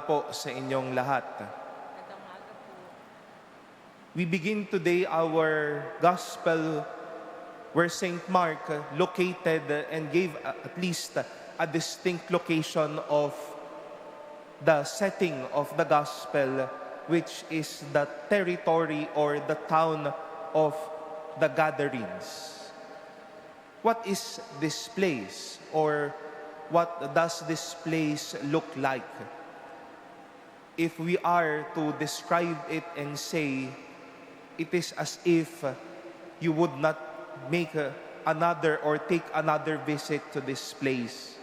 Po sa inyong lahat. Magandang umaga po. We begin today our gospel where Saint Mark located and gave at least a distinct location of the setting of the gospel, which is the territory or the town of the gatherings. What is this place, or what does this place look like? If we are to describe it and say, it is as if you would not make another or take another visit to this place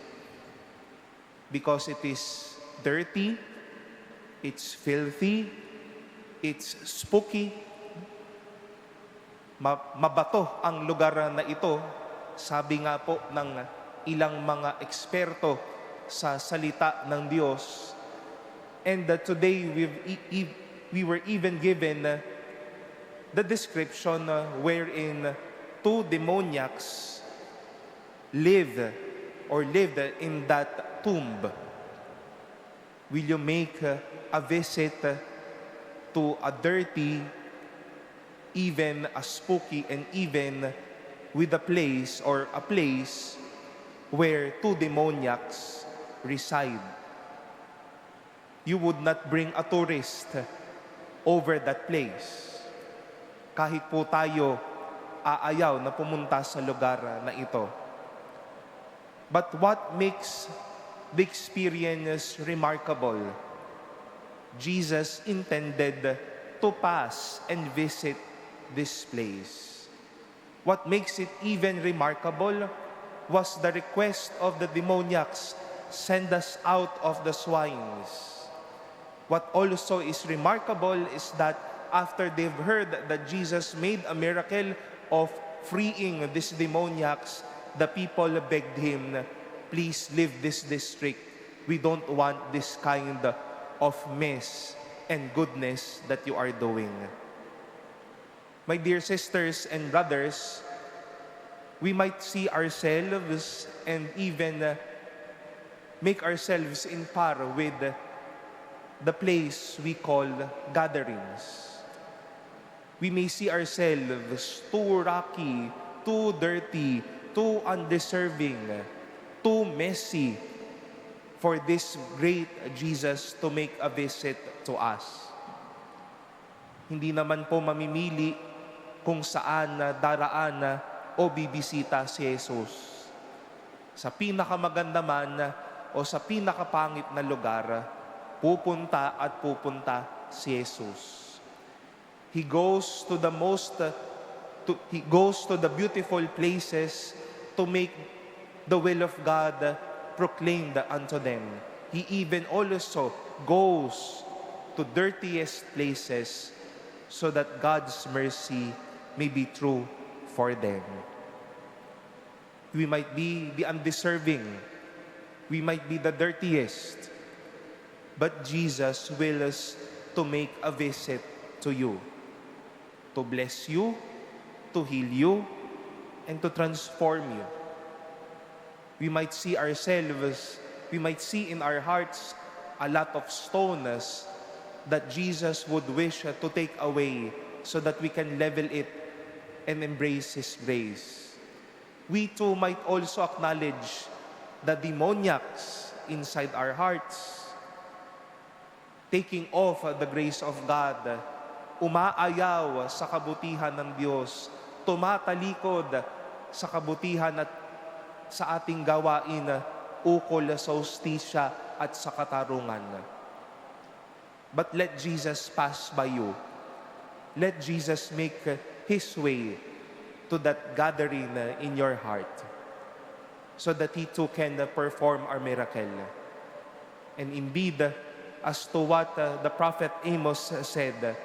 because it is dirty, it's filthy, it's spooky. Mabato ang lugar na ito, sabi nga po ng ilang mga eksperto sa salita ng Diyos. And today we were even given the description wherein two demoniacs lived in that tomb. Will you make a visit to a dirty, even a spooky, and even with a place where two demoniacs reside? You would not bring a tourist over that place. Kahit po tayo aayaw na pumunta sa lugar na ito. But what makes the experience remarkable? Jesus intended to pass and visit this place. What makes it even remarkable was the request of the demoniacs, send us out of the swines. What also is remarkable is that after they've heard that Jesus made a miracle of freeing these demoniacs, the people begged him, please leave this district. We don't want this kind of mess and goodness that you are doing. My dear sisters and brothers, we might see ourselves and even make ourselves in par with the place we call gatherings. We may see ourselves too rocky, too dirty, too undeserving, too messy for this great Jesus to make a visit to us. Hindi naman po mamimili kung saan daraan o bibisita si Jesus. Sa pinakamaganda man o sa pinakapangit na lugar, pupunta si Jesus. He goes to the beautiful places to make the will of God proclaimed unto them. He even also goes to dirtiest places so that God's mercy may be true for them. We might be the undeserving. We might be the dirtiest. But Jesus wills to make a visit to you, to bless you, to heal you, and to transform you. We might see in our hearts a lot of stones that Jesus would wish to take away so that we can level it and embrace His grace. We too might also acknowledge the demoniacs inside our hearts, taking off the grace of God, umaayaw sa kabutihan ng Diyos, tumatalikod sa kabutihan at sa ating gawain, ukol sa hustisya at sa katarungan. But let Jesus pass by you. Let Jesus make His way to that gathering in your heart so that He too can perform our miracle. And indeed, as to what the prophet Amos said,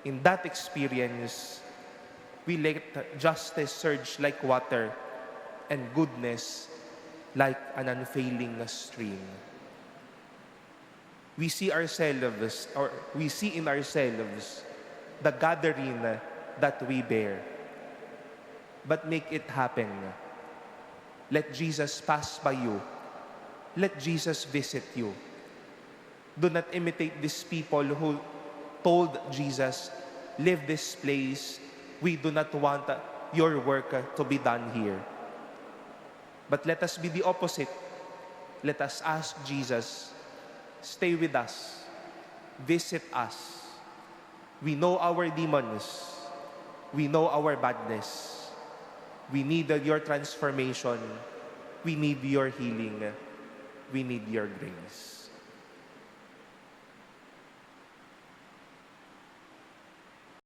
in that experience, we let justice surge like water and goodness like an unfailing stream. We see in ourselves the gathering that we bear. But make it happen. Let Jesus pass by you. Let Jesus visit you. Do not imitate these people who told Jesus, leave this place. We do not want your work to be done here. But let us be the opposite. Let us ask Jesus, stay with us, visit us. We know our demons. We know our badness. We need your transformation. We need your healing. We need your grace.